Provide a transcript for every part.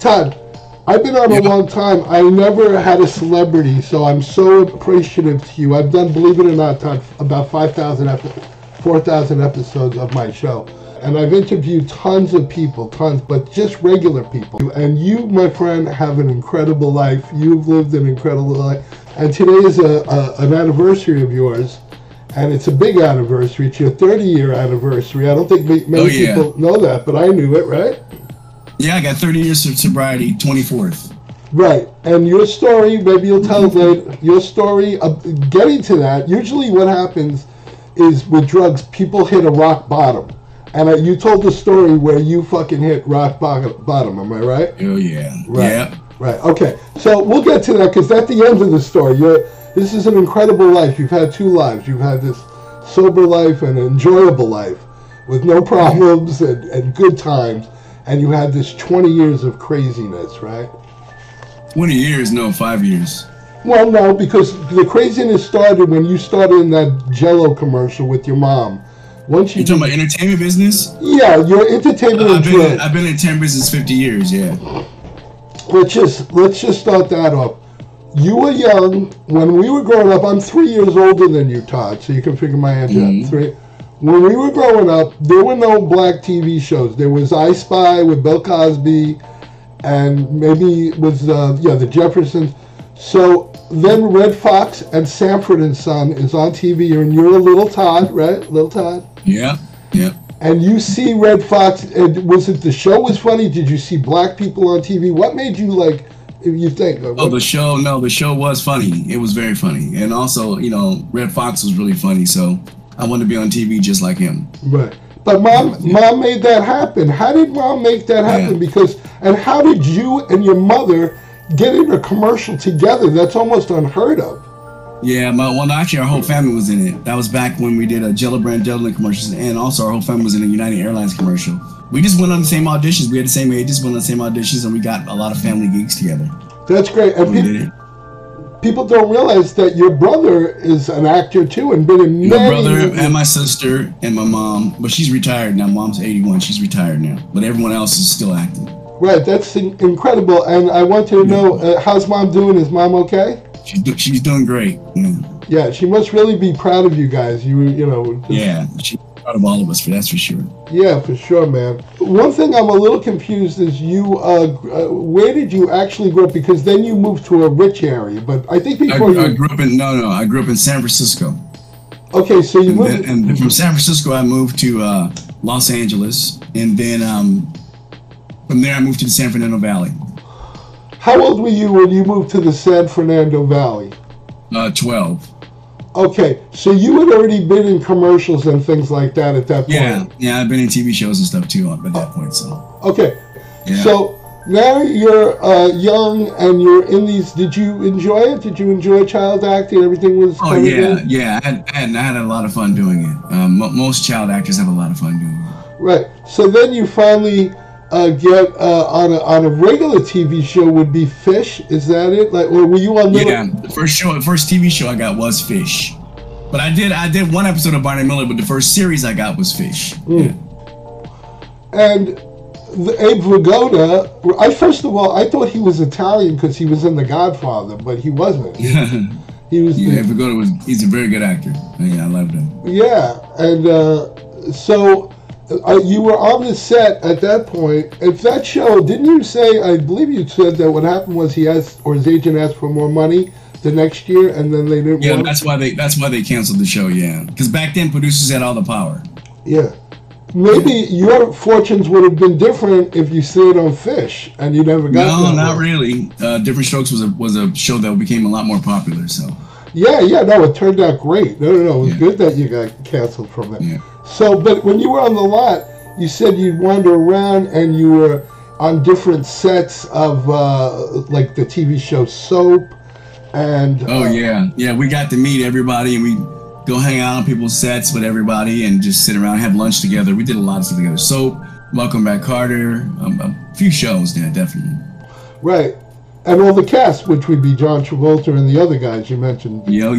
Todd, I've been on a long time. I never had a celebrity, so I'm so appreciative to you. I've done, believe it or not, Todd, about 4,000 episodes of my show. And I've interviewed tons of people, but just regular people. And you, my friend, have an incredible life. You've lived an incredible life. And today is an anniversary of yours. And it's a big anniversary. It's your 30-year anniversary. I don't think many people know that, but I knew it, right? Yeah, I got 30 years of sobriety, 24th. Right. And your story, maybe you'll tell us later, your story, getting to that, usually what happens is with drugs, people hit a rock bottom. And you told the story where you fucking hit rock bottom, am I right? Oh, yeah. Right. Yeah. Right. Okay. So we'll get to that because at the end of the story, this is an incredible life. You've had two lives. You've had this sober life and an enjoyable life with no problems and good times. And you had this 20 years of craziness, right? 20 years? No, 5 years. Well, no, because the craziness started when you started in that Jell-O commercial with your mom. Once you talking about entertainment business? Yeah, your entertainment. I've been in entertainment business 50 years. Yeah. Let's just start that off. You were young when we were growing up. I'm 3 years older than you, Todd, so you can figure my age out. 3. When we were growing up, there were no black TV shows. There was I Spy with Bill Cosby, and maybe it was the Jeffersons. So then Red Fox and Sanford and Son is on TV, and you're a little Todd, right? Little Todd? Yeah, yeah. And you see Red Fox, was it the show was funny? Did you see black people on TV? What made you like, if you think? The show was funny. It was very funny. And also, Red Fox was really funny, so I wanted to be on TV just like him. Right. But mom made that happen. How did mom make that happen? And how did you and your mother get in a commercial together? That's almost unheard of. Yeah, actually our whole family was in it. That was back when we did a Jello brand Jello commercials, and also our whole family was in a United Airlines commercial. We just went on the same auditions. We had the same ages, went on the same auditions, and we got a lot of family gigs together. That's great. And people don't realize that your brother is an actor too, and been in many. My brother and my sister and my mom, but she's retired now. Mom's 81. She's retired now, but everyone else is still acting. Right, that's incredible. And I want to know, how's mom doing? Is mom okay? She's doing great. Yeah, she must really be proud of you guys. Yeah, she's proud of all of us, that's for sure. Yeah, for sure, man. One thing I'm a little confused is where did you actually grow up? Because then you moved to a rich area, but I think before I grew up in San Francisco. Okay, so you moved. And from San Francisco, I moved to Los Angeles, and then from there I moved to the San Fernando Valley. How old were you when you moved to the San Fernando Valley? 12. Okay, so you had already been in commercials and things like that at that point. Yeah, I've been in TV shows and stuff too at that point. So. Okay, yeah. So now you're young and you're in these. Did you enjoy it? Did you enjoy child acting? Everything was. Oh yeah. I had a lot of fun doing it. Most child actors have a lot of fun doing it. Right. So then you finally. Get on a regular TV show would be Fish. Is that it? Like, or were you on? The first TV show I got was Fish, but I did one episode of Barney Miller, but the first series I got was Fish. Yeah. And Abe Vigoda. First of all, I thought he was Italian because he was in The Godfather, but he wasn't. He was. Yeah, Abe Vigoda he's a very good actor. Yeah, I loved him. Yeah, and so. You were on the set at that point. If that show, didn't you say? I believe you said that what happened was his agent asked for more money the next year, and then they didn't. Yeah, that's why they canceled the show. Yeah, because back then producers had all the power. Yeah, maybe your fortunes would have been different if you stayed on Fish and you never got. No, not really. Different Strokes was a show that became a lot more popular. So. Yeah, no, it turned out great. No, it was good that you got canceled from that. Yeah. So, but when you were on the lot, you said you'd wander around and you were on different sets of like the TV show Soap, and we got to meet everybody and we go hang out on people's sets with everybody and just sit around and have lunch together. We did a lot of stuff together. Soap, Welcome Back Carter, a few shows there, definitely. Right. And all the cast, which would be John Travolta and the other guys you mentioned. Yeah.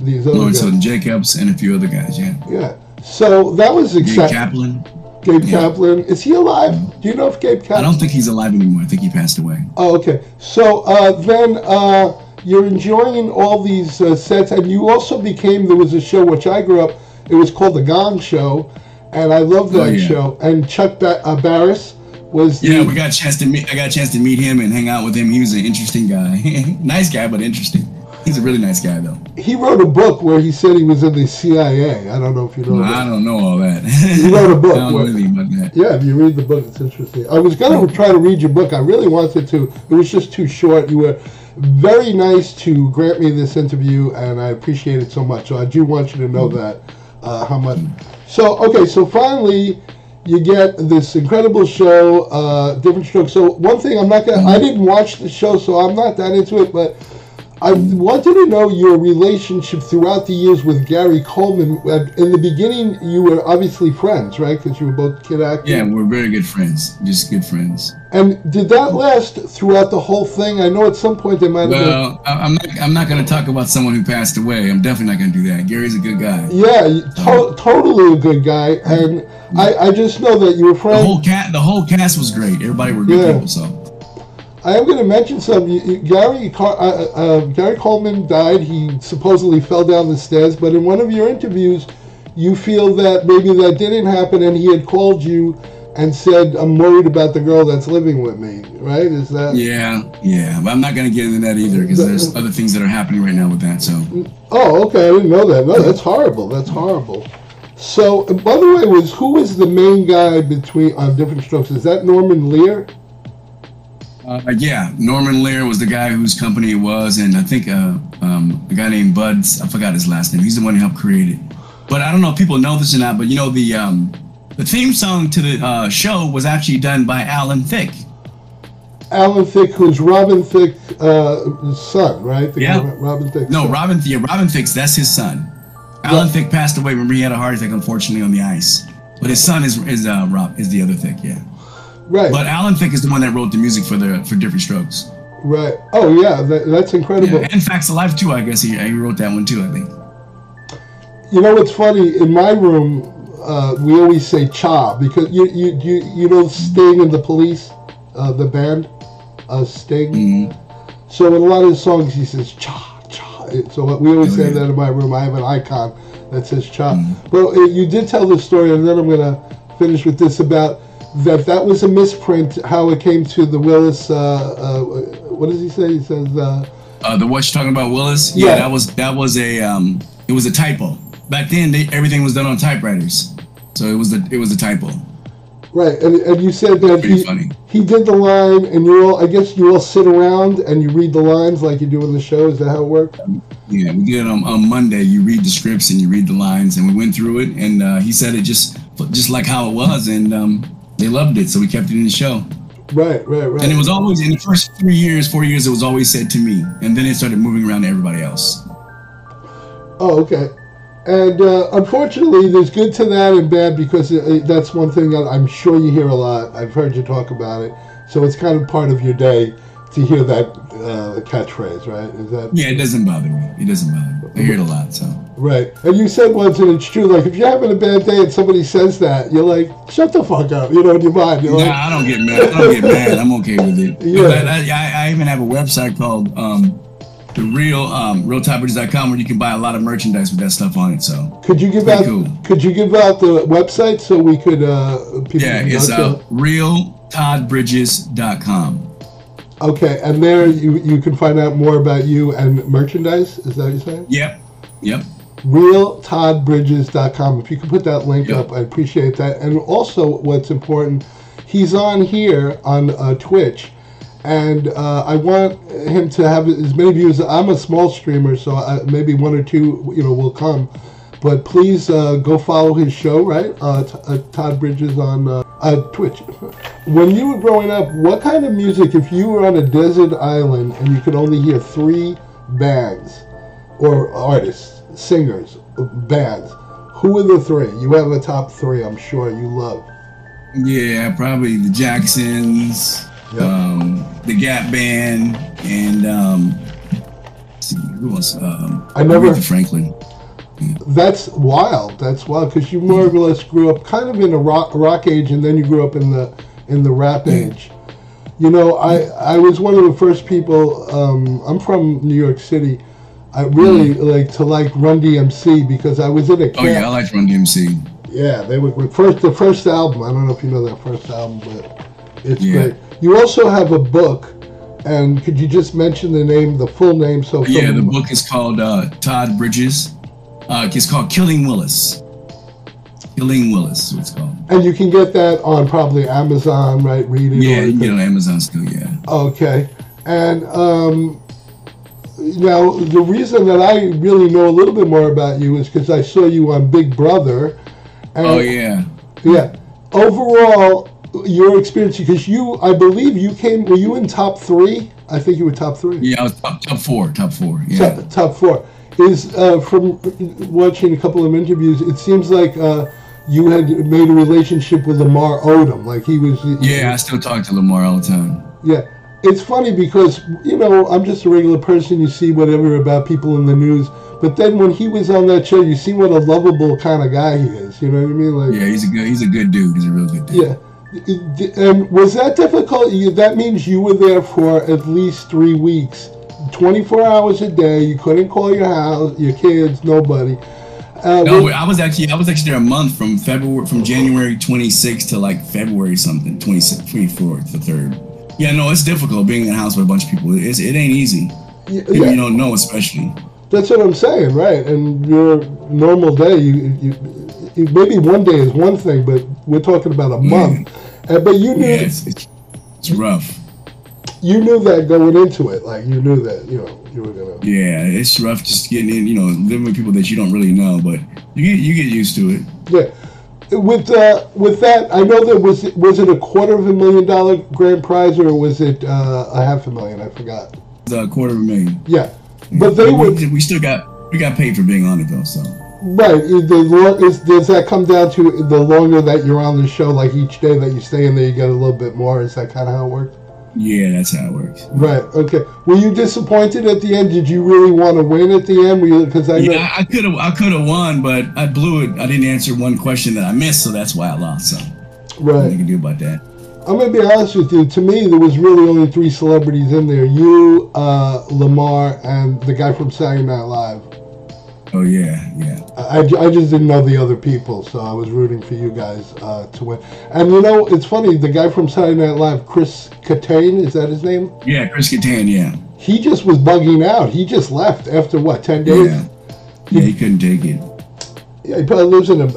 These other Lawrence Hilton Jacobs and a few other guys, Yeah. So that was exciting. Kaplan. Gabe Kaplan. Is he alive? Do you know if Gabe Kaplan? I don't think he's alive anymore. I think he passed away. Oh, okay. So then you're enjoying all these sets, and you also became, there was a show which I grew up, it was called The Gong Show, and I loved that show. And Chuck Barris was the... Yeah, I got a chance to meet him and hang out with him. He was an interesting guy. Nice guy, but interesting. He's a really nice guy, though. He wrote a book where he said he was in the CIA. I don't know if you know that. I don't know all that. He wrote a book. I don't know anything about that. Yeah, if you read the book, it's interesting. I was going to try to read your book. I really wanted to. It was just too short. You were very nice to grant me this interview, and I appreciate it so much. So I do want you to know that, how much. So, okay, so finally, you get this incredible show, Different Strokes. So one thing, I didn't watch the show, so I'm not that into it, but I wanted to know your relationship throughout the years with Gary Coleman. In the beginning, you were obviously friends, right? Because you were both kid actors. Yeah, we're very good friends. Just good friends. And did that last throughout the whole thing? I know at some point they might have Well, I'm not going to talk about someone who passed away. I'm definitely not going to do that. Gary's a good guy. Yeah, totally a good guy. And I just know that you were friends. The whole cast was great. Everybody were good people, so... I am going to mention something. Gary Coleman died. He supposedly fell down the stairs, but in one of your interviews, you feel that maybe that didn't happen, and he had called you and said, "I'm worried about the girl that's living with me." Right? Is that? Yeah. But I'm not going to get into that either because there's other things that are happening right now with that. So. Oh, okay. I didn't know that. No, that's horrible. That's horrible. So, by the way, who was the main guy on Different Strokes? Is that Norman Lear? Yeah, Norman Lear was the guy whose company it was, and I think a guy named Buds, I forgot his last name. He's the one who helped create it. But I don't know if people know this or not, but you know the theme song to the show was actually done by Alan Thicke. Alan Thicke, who's Robin Thicke's son, right? Robin Thicke. No, Robin Thicke's, that's his son. Alan Thicke passed away. Remember, he had a heart attack, unfortunately, on the ice. But his son is the other Thicke, yeah. Right. But Alan Thicke is the one that wrote the music for Different Strokes. Right. Oh, yeah, that's incredible. Yeah, and Facts of Life, too, I guess he wrote that one, too, I think. You know what's funny? In my room, we always say cha, because you know Sting and the Police, the band, Sting? Mm-hmm. So in a lot of his songs, he says cha, cha. So we always say that in my room. I have an icon that says cha. Mm-hmm. Well, you did tell this story, and then I'm going to finish with this about... That was a misprint. How it came to the Willis. What does he say? He says. The what you're talking about, Willis? Yeah, that was it was a typo. Back then, everything was done on typewriters, so it was a typo. Right, and you said that he did the line, and I guess you all sit around and you read the lines like you do in the show. Is that how it worked? Yeah, we did it on Monday. You read the scripts and you read the lines, and we went through it, and he said it just like how it was, and. They loved it, so we kept it in the show. Right. And it was always, in the first 4 years, it was always said to me. And then it started moving around to everybody else. Oh, okay. And unfortunately, there's good to that and bad, because that's one thing that I'm sure you hear a lot. I've heard you talk about it. So it's kind of part of your day to hear that catchphrase, right? Is that? Yeah, it doesn't bother me. I hear it a lot, so. Right. And you said once, and it's true, like, if you're having a bad day and somebody says that, you're like, shut the fuck up, in your mind. You're I don't get mad. I'm okay with it. Yeah. I even have a website called the realtoddbridges.com where you can buy a lot of merchandise with that stuff on it, so. Could you give out the website so we could, people it's realtoddbridges.com. Okay, and there you can find out more about you and merchandise. Is that what you're saying? Yep. realtoddbridges.com. If you could put that link up, I appreciate that. And also, what's important, he's on here on Twitch, and I want him to have as many views. I'm a small streamer, so maybe one or two, will come. But please go follow his show, right? Todd Bridges on Twitch. When you were growing up, what kind of music, if you were on a desert island and you could only hear 3 bands or artists, singers, bands, who are the 3? You have a top 3, I'm sure you love. Yeah, probably the Jacksons, the Gap Band, and who else? Aretha Franklin. That's wild. That's wild because you more or less grew up kind of in a rock age, and then you grew up in the rap age. You know, I was one of the first people. I'm from New York City. I really like Run DMC because I was in a camp. Oh yeah, I liked Run DMC. Yeah, they were the first album. I don't know if you know that first album, but it's great. You also have a book, and could you just mention the full name? So the book is called Todd Bridges. It's called Killing Willis. Killing Willis, it's called. And you can get that on probably Amazon, right? Read it. Yeah, you can get it on Amazon still. Yeah. Okay, and now the reason that I really know a little bit more about you is because I saw you on Big Brother. And, yeah. Overall, your experience, because I believe you were you in top 3? I think you were top 3. Yeah, I was top four. Yeah. Top 4. Is from watching a couple of interviews, it seems like you had made a relationship with Lamar Odom. Like he was. I still talk to Lamar all the time. Yeah. It's funny because, you know, I'm just a regular person. You see whatever about people in the news. But then when he was on that show, you see what a lovable kind of guy he is. You know what I mean? Like, yeah, he's a good dude. He's a real good dude. Yeah. And was that difficult? That means you were there for at least 3 weeks, 24 hours a day. You couldn't call your house, your kids, nobody. No, I was actually there a month from January 26th to like February something, 24th, the 3rd. Yeah, no, it's difficult being in a house with a bunch of people. It ain't easy. People you don't know, especially. That's what I'm saying, right? And your normal day, you maybe one day is one thing, but we're talking about a month. But you knew it's rough. You knew that going into it, like you knew that you were gonna. Yeah, it's rough just getting in, living with people that you don't really know, but you get used to it. Yeah. With that, I know that was it $250,000 grand prize or was it $500,000? I forgot. It was $250,000. Yeah, but we still got paid for being on it though. So right, does that come down to the longer that you're on the show? Like each day that you stay in there, you get a little bit more. Is that kind of how it works? Yeah, that's how it works. Right. Okay. Were you disappointed at the end? Did you really want to win at the end? Because I could have won, but I blew it. I didn't answer one question that I missed, so that's why I lost. So right. Nothing I can do about that. I'm gonna be honest with you. To me, there was really only 3 celebrities in there: you, Lamar, and the guy from Saturday Night Live. Oh yeah. I just didn't know the other people, so I was rooting for you guys to win. And it's funny, the guy from Saturday Night Live, Chris Kattan, is that his name? Yeah, Chris Kattan, yeah. He just was bugging out. He just left after 10 days? Yeah, he couldn't take it. Yeah, he probably lives in a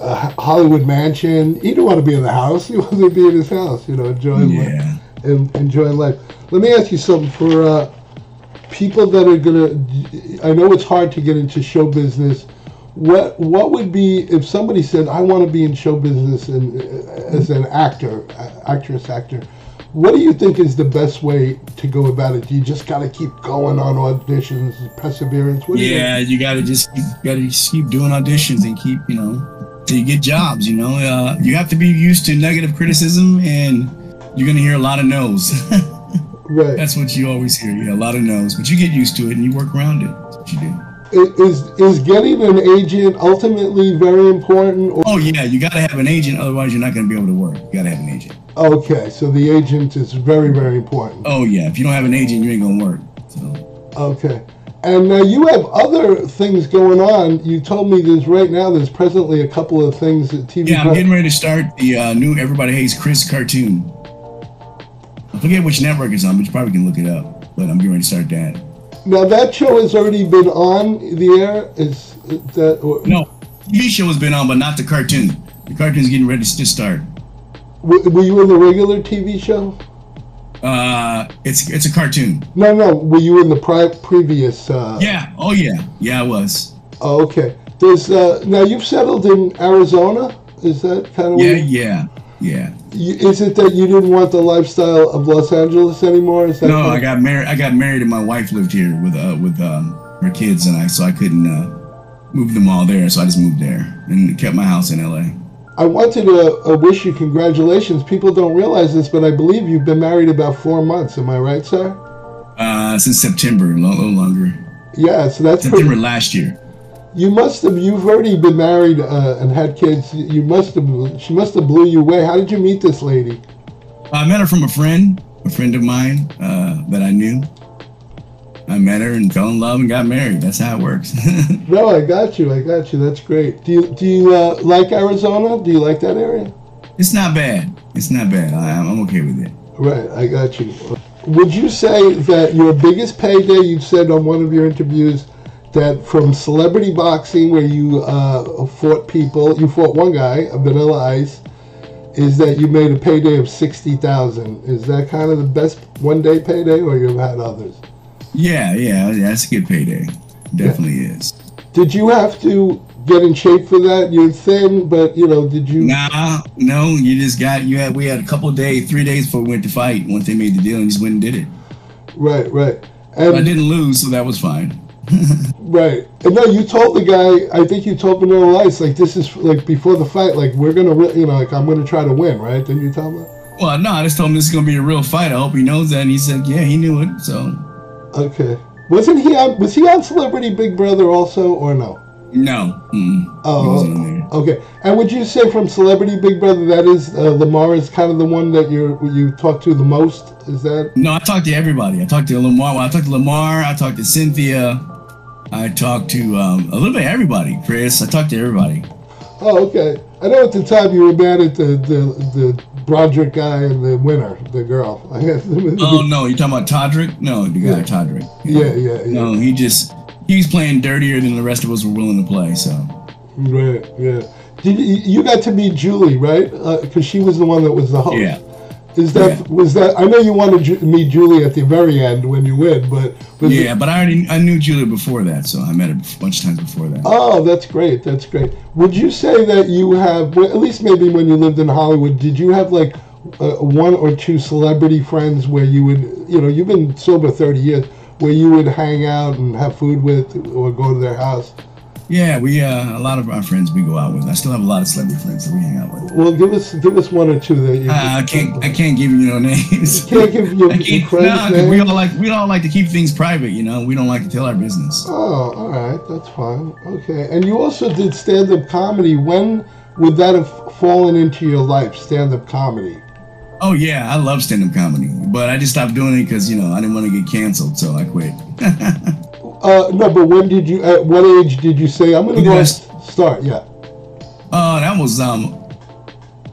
Hollywood mansion. He didn't want to be in the house. He wanted to be in his house, enjoying life. Enjoying life. Let me ask you something for people that are I know it's hard to get into show business. What would be if somebody said, I want to be in show business and as an actor? What do you think is the best way to go about it? Do you just got to keep going on auditions, perseverance? You got to just keep doing auditions and keep, till you get jobs, You have to be used to negative criticism and you're going to hear a lot of no's. Right. That's what you always hear. A lot of no's, but you get used to it and you work around it. That's what you do. Is getting an agent ultimately very important? Oh yeah, you got to have an agent, otherwise you're not going to be able to work. You got to have an agent. Okay, so the agent is very, very important. Oh yeah, if you don't have an agent, you ain't going to work. So. Okay, and now you have other things going on. You told me there's presently a couple of things at TV. Yeah, I'm getting ready to start the new Everybody Hates Chris cartoon. I forget which network it's on, but you probably can look it up. But I'm getting ready to start that. Now that show has already been on the air. Is that no? TV show has been on, but not the cartoon. The cartoon's getting ready to start. Were you in the regular TV show? It's a cartoon. No. Were you in the previous? Yeah. Oh yeah. Yeah, I was. Oh, okay. There's now you've settled in Arizona. Is that kind of? Yeah. Is it that you didn't want the lifestyle of Los Angeles anymore? Is that no, I got married and my wife lived here with her kids so I couldn't move them all there, so I just moved there and kept my house in LA. I wanted to wish you congratulations. People don't realize this, but I believe you've been married about 4 months. Am I right, sir? Since September, a little longer. Yeah, so that's September last year. You must have. You've already been married and had kids. You must have. She must have blew you away. How did you meet this lady? I met her from a friend of mine that I knew. I met her and fell in love and got married. That's how it works. No, I got you. That's great. Do you like Arizona? Do you like that area? It's not bad. I'm okay with it. Right, I got you. Would you say that your biggest payday, you said on one of your interviews, that from celebrity boxing where you fought people, you fought one guy, Vanilla Ice, is that you made a payday of $60,000? Is that kind of the best one-day payday, or you've had others? Yeah, that's a good payday. Definitely is. Did you have to get in shape for that? You're thin, but did you? No. You just we had a couple of days, 3 days before we went to fight. Once they made the deal, and just went and did it. Right. And but I didn't lose, so that was fine. Right. And no, you told the guy. I think you told Vanilla Ice, like, this is like before the fight. Like, we're gonna, like, I'm gonna try to win, right? Didn't you tell him that? Well, no, I just told him this is gonna be a real fight. I hope he knows that. And he said, yeah, he knew it. So. Okay. Was he on Celebrity Big Brother also, or no? No. Oh, okay. And would you say from Celebrity Big Brother that is Lamar is kind of the one that you talk to the most? Is that? No, I talk to everybody. I talk to Lamar. I talked to Cynthia. I talked to a little bit of everybody. Chris. I talked to everybody. Oh, okay. I know at the time you were mad at the Broderick guy and the winner, the girl. Oh no, you talking about Toddrick? No, the guy Toddrick. Yeah. No, he's playing dirtier than the rest of us were willing to play. So. Right. Yeah. You got to meet Julie, right? Because she was the one that was the host. Yeah. Was that? I know you wanted to meet Julie at the very end when you win, but but I knew Julie before that, so I met her a bunch of times before that. Oh, that's great. Would you say that you have, at least maybe when you lived in Hollywood, did you have like one or two celebrity friends where you would, you've been sober 30 years, where you would hang out and have food with or go to their house? Yeah, we a lot of our friends we go out with. I still have a lot of celebrity friends that we hang out with. Well, give us one or two that you. I can't give you no names. You can't give your friends names. We all like to keep things private. We don't like to tell our business. Oh, all right, that's fine. Okay, and you also did stand-up comedy. When would that have fallen into your life? Stand-up comedy. Oh yeah, I love stand-up comedy, but I just stopped doing it because I didn't want to get canceled, so I quit. No, but when did you? At what age did you say I'm going to go start? Yeah. That was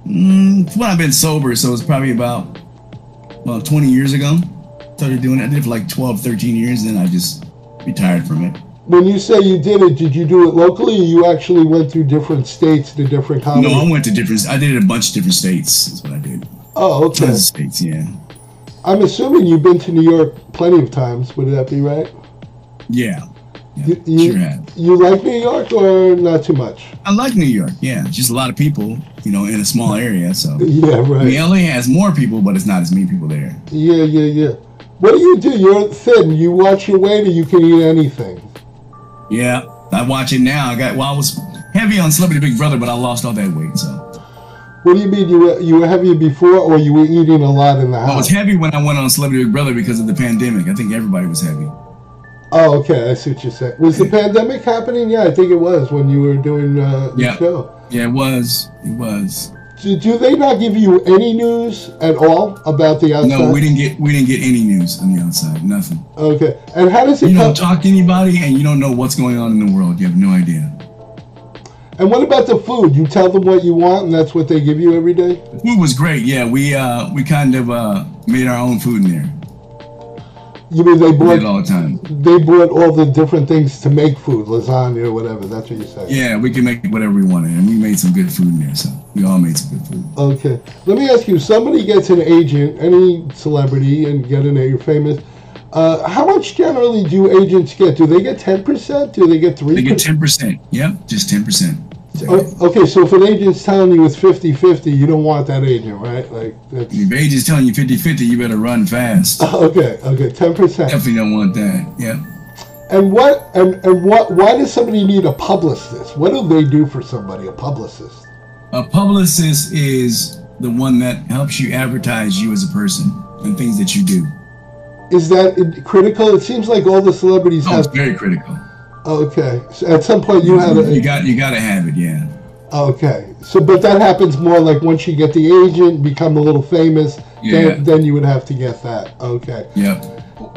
when I've been sober, so it's probably about 20 years ago. Started doing it. I did it for like 12, 13 years, and then I just retired from it. When you say you did it, did you do it locally, or you actually went through different states to different comedy? No, I went to different. I did it in a bunch of different states. That's what I did. Oh, okay. Tons of states, yeah. I'm assuming you've been to New York plenty of times. Would that be right? Yeah. You sure have. You like New York or not too much? I like New York, yeah. Just a lot of people, in a small area, so. Yeah, right. LA has more people, but it's not as many people there. Yeah. What do? You're thin. You watch your weight or you can eat anything? Yeah, I watch it now. I was heavy on Celebrity Big Brother, but I lost all that weight, so. What do you mean? You were heavy before, or you were eating a lot in the house? I was heavy when I went on Celebrity Big Brother because of the pandemic. I think everybody was heavy. Oh, okay. I see what you're saying. Was the pandemic happening? Yeah, I think it was when you were doing the show. Yeah, it was. Do they not give you any news at all about the outside? No, we didn't get any news on the outside. Nothing. Okay. And how does it? You don't talk to anybody, and you don't know what's going on in the world. You have no idea. And what about the food? You tell them what you want, and that's what they give you every day? The food was great. Yeah, we kind of made our own food in there. You mean they brought it all the time? They brought all the different things to make food, lasagna or whatever. That's what you're saying. Yeah, we can make whatever we wanted, and we made some good food in there. So we all made some good food. Okay, let me ask you: somebody gets an agent, any celebrity, and you're famous. How much generally do agents get? Do they get 10%? Do they get 3%? They get 10%. Yep, just 10%. Okay, so if an agent's telling you it's 50-50, you don't want that agent, right? Like, that's... If agent's telling you 50-50, you better run fast. Okay, 10%. Definitely don't want that. Yeah. And why does somebody need a publicist? What do they do for somebody, a publicist? A publicist is the one that helps you advertise you as a person and things that you do. Is that critical? It seems like all the celebrities have... It's very critical. Okay. So at some point you had you got to have it, yeah. Okay. So, but that happens more like once you get the agent, become a little famous, then you would have to get that. Okay. Yep.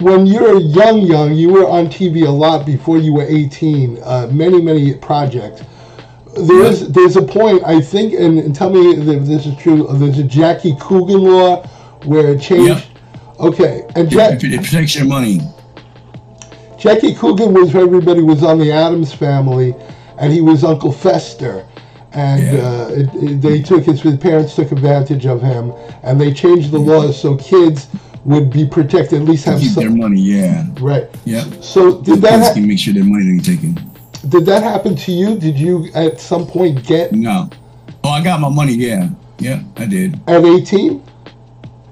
When you were young, you were on TV a lot before you were 18. Many projects. There's a point, I think, and tell me if this is true. There's a Jackie Coogan Law where it changed. Yep. Okay, and it protects your money. Jackie Coogan was everybody was on the Addams Family, and he was Uncle Fester, and his parents took advantage of him, and they changed the laws so kids would be protected, at least have keep their money. Yeah. Right. Yeah. So did that can make sure their money ain't taken. Did that happen to you? Did you at some point get? No. Oh, I got my money. Yeah. Yeah, I did. At 18?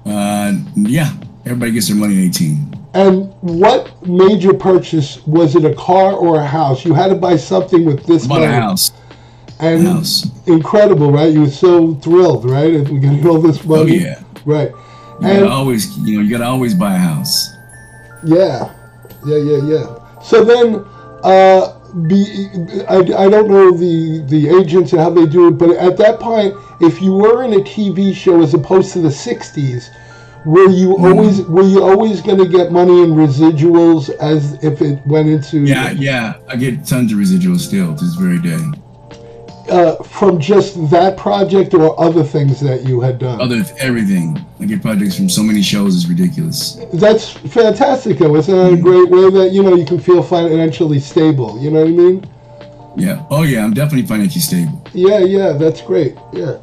Yeah. Everybody gets their money at 18. And what major purchase was it? A car or a house? You had to buy something with this money. A house. And incredible, right? You were so thrilled, right? If we get all this money. Oh yeah. Right. You gotta always buy a house. Yeah. So then, I don't know the agents and how they do it, but at that point, if you were in a TV show as opposed to the 60s, were you always going to get money in residuals as if it went into? Yeah, I get tons of residuals still to this very day. From just that project or other things that you had done? Everything. I get projects from so many shows, it's ridiculous. That's fantastic, though. Isn't that a great way that, you can feel financially stable? You know what I mean? Yeah. Oh, yeah, I'm definitely financially stable. Yeah, that's great. Yeah.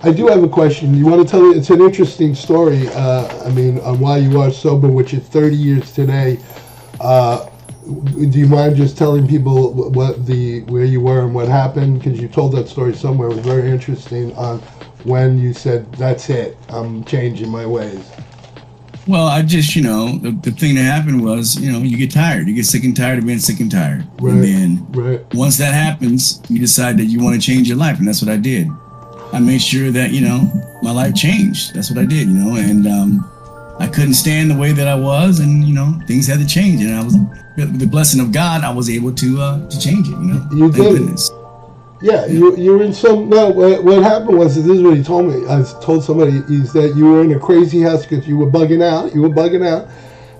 I do have a question. You want to tell me? It's an interesting story, on why you are sober, which is 30 years today. Do you mind just telling people where you were and what happened? Because you told that story somewhere. It was very interesting on when you said, "That's it. I'm changing my ways." Well, I just, the thing that happened was, you get tired. You get sick and tired of being sick and tired. Right. And then once that happens, you decide that you want to change your life, and that's what I did. I made sure that, my life changed. That's what I did, and I couldn't stand the way that I was, and things had to change, and I was, with the blessing of God, I was able to change it. You did. Goodness. Yeah, you were in some. No, what happened was, this is what he told me. I told somebody is that you were in a crazy house because you were bugging out,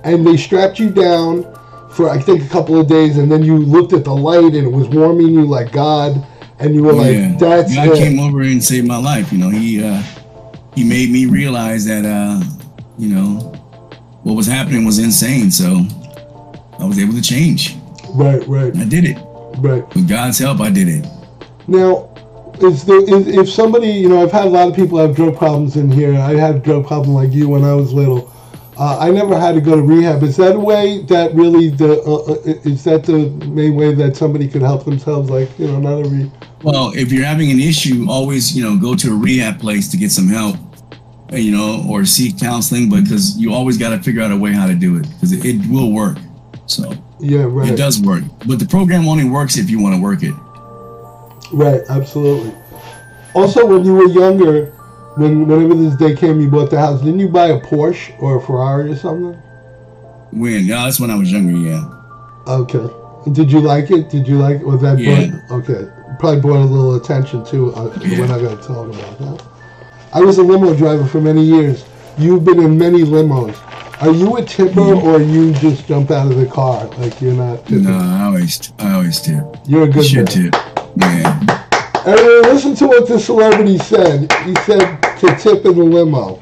and they strapped you down for I think a couple of days, and then you looked at the light and it was warming you like God, and you were "That's God came over and saved my life." He made me realize that what was happening was insane. So I was able to change. Right. I did it. Right. With God's help, I did it. Now, if somebody, I've had a lot of people have drug problems in here. I had a drug problem like you when I was little. I never had to go to rehab. Is that a way that really is that the main way that somebody could help themselves? Like, not every. Well, if you're having an issue, always, go to a rehab place to get some help, or seek counseling, because you always got to figure out a way how to do it, because it will work. So yeah, right. It does work, but the program only works if you want to work it. Right, absolutely. Also, when you were younger, whenever this day came, you bought the house. Didn't you buy a Porsche or a Ferrari or something? When? No, that's when I was younger. Yeah. Okay. Did you like it? Was that? Yeah. Okay. Probably brought a little attention too. We're not going to talk about that. I was a limo driver for many years. You've been in many limos. Are you a tipper, or you just jump out of the car like you're not tipping? No, I always tip. You're a good man. Tip. Yeah. Everyone, listen to what the celebrity said. He said to tip in the limo.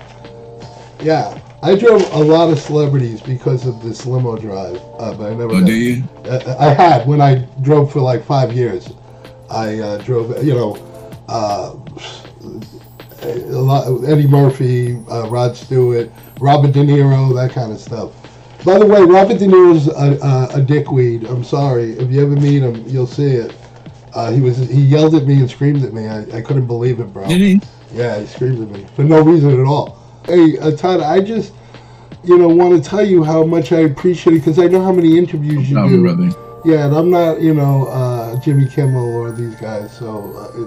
Yeah, I drove a lot of celebrities because of this limo drive, but I never. Oh, do you? I had when I drove for like 5 years. I drove, a lot. Eddie Murphy, Rod Stewart, Robert De Niro, that kind of stuff. By the way, Robert De Niro's a dickweed. I'm sorry. If you ever meet him, you'll see it. He yelled at me and screamed at me. I couldn't believe it, bro. Did he? Yeah, he screamed at me for no reason at all. Hey, Todd, I just, want to tell you how much I appreciate it, because I know how many interviews you do. Brother. Yeah, and I'm not, Jimmy Kimmel or these guys. So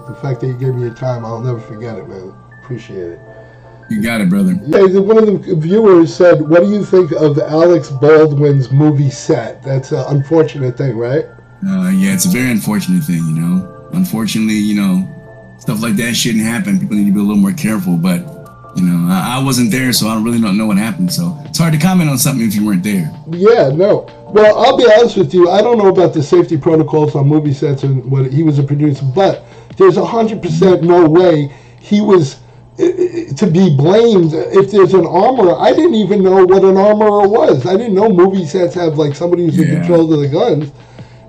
the fact that you gave me your time, I'll never forget it, man. Appreciate it. You got it, brother. Hey, one of the viewers said, "What do you think of Alex Baldwin's movie set?" That's an unfortunate thing, right? Yeah, it's a very unfortunate thing, you know. Unfortunately, you know, stuff like that shouldn't happen. People need to be a little more careful. But, you know, I wasn't there, so I really don't know what happened. So it's hard to comment on something if you weren't there. Yeah, no. Well, I'll be honest with you. I don't know about the safety protocols on movie sets and what he was a producer, but there's 100% no way he was to be blamed if there's an armorer. I didn't even know what an armorer was. I didn't know movie sets have like somebody who's in control of the guns.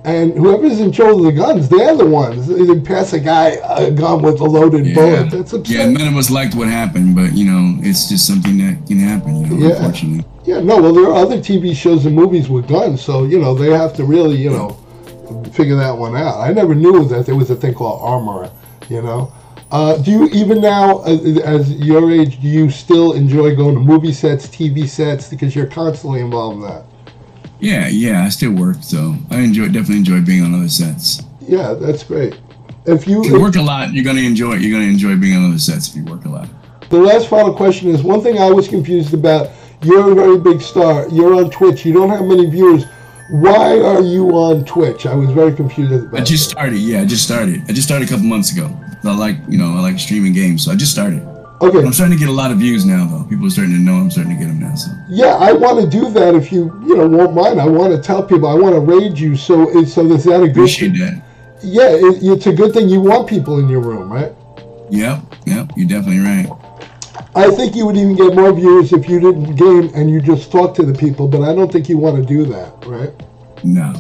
And whoever's in control of the guns, they're the ones. They pass a guy a gun with a loaded bullet. That's upsetting. Yeah, none of us liked what happened, but, you know, it's just something that can happen, you know, unfortunately. Yeah, no, well, there are other TV shows and movies with guns, so, you know, they have to really, you know, figure that one out. I never knew that there was a thing called armorer, you know. Do you, even now, as your age, do you still enjoy going to movie sets, TV sets, because you're constantly involved in that? Yeah, I still work, so I definitely enjoy being on other sets. Yeah, that's great. If you work a lot, you're gonna enjoy being on other sets if you work a lot. The last final question is, one thing I was confused about, you're a very big star, you're on Twitch, you don't have many viewers. Why are you on Twitch? I was very confused about I just started a couple months ago. I like streaming games, so I just started. Okay. I'm starting to get a lot of views now, though. People are starting to know I'm starting to get them now. So. Yeah, I want to do that if you won't mind. I want to tell people. I want to raid you. So is that a good? Appreciate that. Yeah, it's a good thing. You want people in your room, right? Yep. You're definitely right. I think you would even get more viewers if you didn't game and you just talk to the people. But I don't think you want to do that, right? No.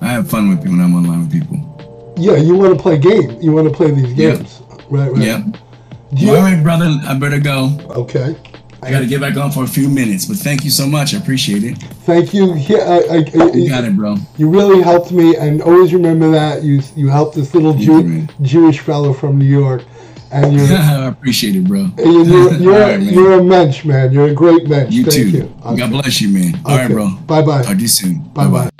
I have fun with people when I'm online with people. Yeah, you want to play games. You want to play these games, right? Yep. All right, brother. I better go. Okay. I got to get back on for a few minutes, but thank you so much. I appreciate it. Thank you. Yeah, you got it, bro. You really helped me, and always remember that you helped this little Jewish fellow from New York, and you're. I appreciate it, bro. You're a mensch, man. You're a great mensch. You Thank too. You. Okay. God bless you, man. All right, bro. Bye bye. Talk to you soon. Bye bye.